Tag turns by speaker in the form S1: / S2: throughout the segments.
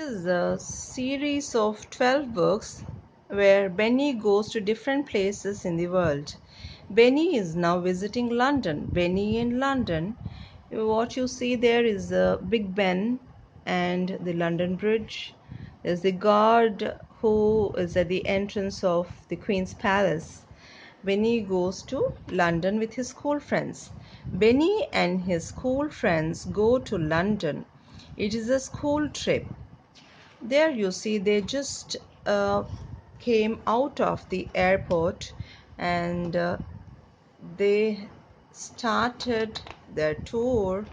S1: is a series of 12 books where Benny goes to different places in the world. Benny is now visiting London. Benny in London. What you see there is Big Ben and the London Bridge. There's the guard who is at the entrance of the Queen's Palace. Benny goes to London with his school friends. Benny and his school friends go to London. It is a school trip. There you see they just came out of the airport and they started their tour.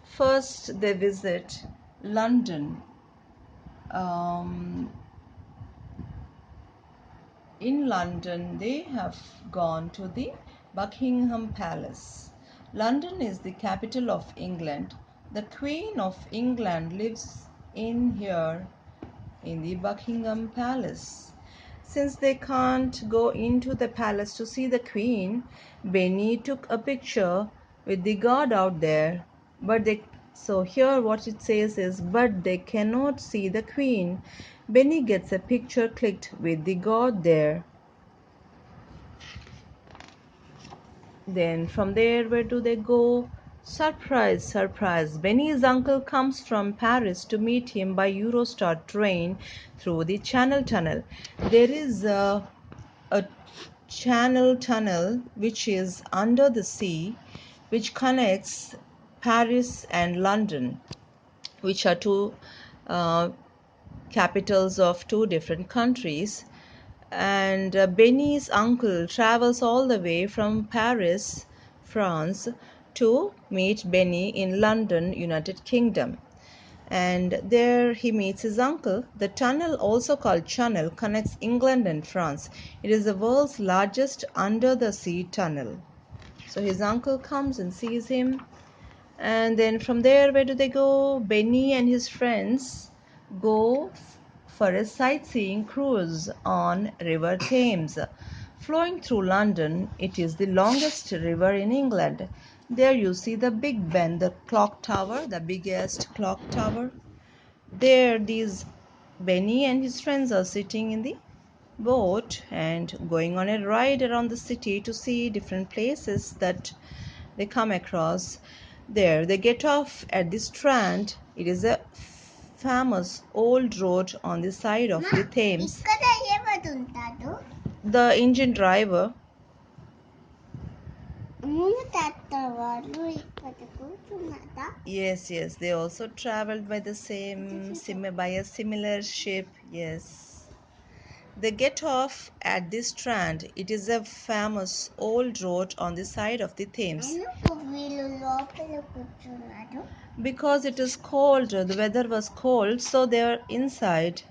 S1: First they visit London. In London they have gone to the Buckingham Palace. London is the capital of England. The Queen of England lives in here in the Buckingham Palace. Since they can't go into the palace to see the Queen, Benny took a picture with the guard out there. So here what it says is, but they cannot see the Queen. Benny gets a picture clicked with the guard there. Then from there, where do they go? Surprise, surprise. Benny's uncle comes from Paris to meet him by Eurostar train through the Channel Tunnel. There is a Channel Tunnel which is under the sea, which connects Paris and London, which are two capitals of two different countries. And Benny's uncle travels all the way from Paris, France, to meet Benny in London, United Kingdom. And there he meets his uncle. The tunnel, also called Channel, connects England and France. It is the world's largest under-the-sea tunnel. So his uncle comes and sees him. And then from there, where do they go? Benny and his friends go for a sightseeing cruise on River Thames. Flowing through London, it is the longest river in England. There you see the Big Ben, the clock tower, the biggest clock tower. There these Benny and his friends are sitting in the boat and going on a ride around the city to see different places that they come across. There they get off at the Strand. It is a famous old road on the side of the Thames. The engine driver. Yes, they also traveled by the by a similar ship. Yes. They get off at the Strand. It is a famous old road on the side of the Thames. Because it is cold, the weather was cold, so they are inside.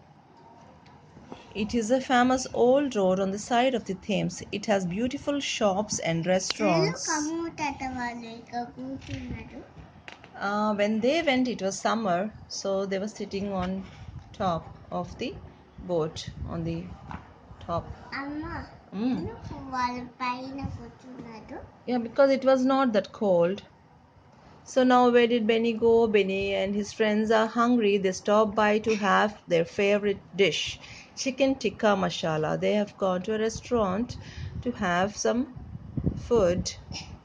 S1: It is a famous old road on the side of the Thames. It has beautiful shops and restaurants. When they went, it was summer, so they were sitting on top of the boat, on the top. Yeah, because it was not that cold. So now where did Benny go? Benny and his friends are hungry. They stop by to have their favorite dish, chicken tikka masala. They have gone to a restaurant to have some food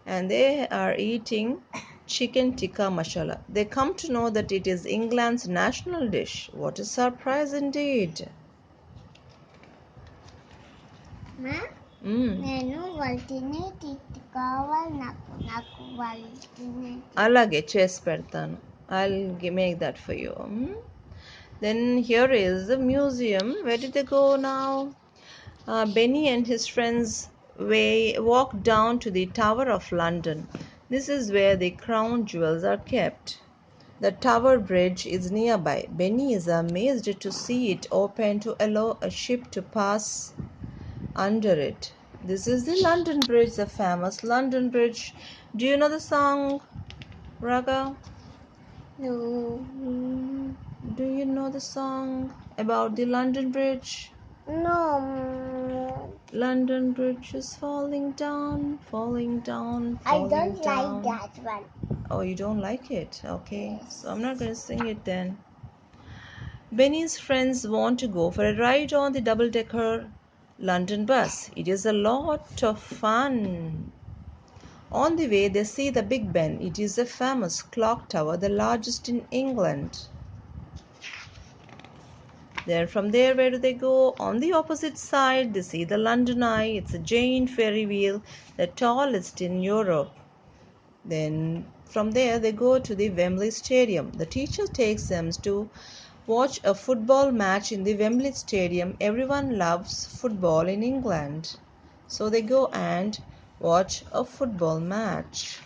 S1: and they are eating chicken tikka masala. They come to know that it is England's national dish. What a surprise indeed. అలాగే చేసి పెడతాను. I'll make that for you. Then here is the museum. Where did they go now? Benny and his friends walk down to the Tower of London. This is where the crown jewels are kept. The Tower Bridge is nearby. Benny is amazed to see it open to allow a ship to pass under it. This is the London Bridge, the famous London Bridge. Do you know the song, Raga?
S2: No.
S1: Do you know the song about the London Bridge?
S2: No.
S1: London Bridge is falling down, falling down, falling down.
S2: I don't like that one.
S1: Oh, you don't like it? Okay.
S2: Yes.
S1: So I'm not going to sing it then. Benny's friends want to go for a ride on the double decker London bus. It is a lot of fun. On the way, they see the Big Ben. It is a famous clock tower, the largest in England. Then from there, where do they go? On the opposite side, they see the London Eye. It's a giant ferry wheel, the tallest in Europe. Then from there, they go to the Wembley Stadium. The teacher takes them to watch a football match in the Wembley Stadium. Everyone loves football in England. So they go and watch a football match.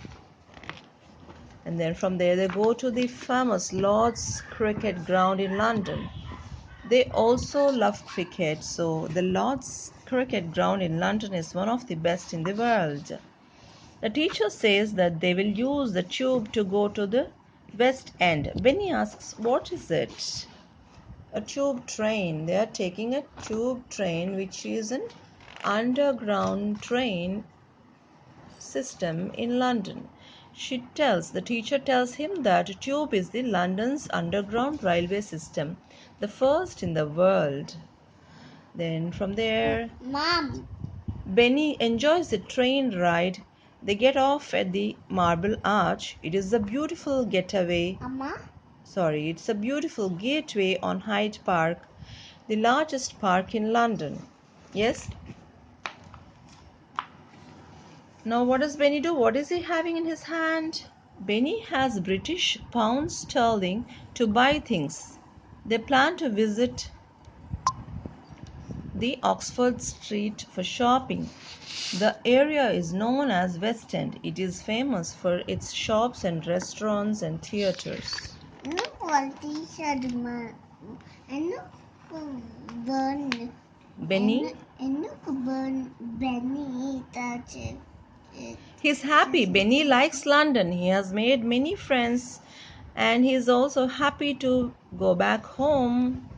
S1: And then from there, they go to the famous Lord's Cricket Ground in London. They also love cricket, so the Lord's Cricket Ground in London is one of the best in the world. The teacher says that they will use the tube to go to the West End. Benny asks, what is it? A tube train. They are taking a tube train, which is an underground train system in London. The teacher tells him that a tube is the London's underground railway system, the first in the world. Then from there,
S2: Mom.
S1: Benny enjoys the train ride. They get off at the Marble Arch. It is a beautiful getaway.
S2: Amma.
S1: It's a beautiful gateway on Hyde Park, the largest park in London. Yes? Now, what does Benny do? What is he having in his hand? Benny has British pounds sterling to buy things. They plan to visit the Oxford Street for shopping. The area is known as West End. It is famous for its shops and restaurants and theatres.
S2: T-shirt burn
S1: Benny,
S2: burn Benny
S1: he's happy. Benny likes London. He has made many friends and he is also happy to go back home.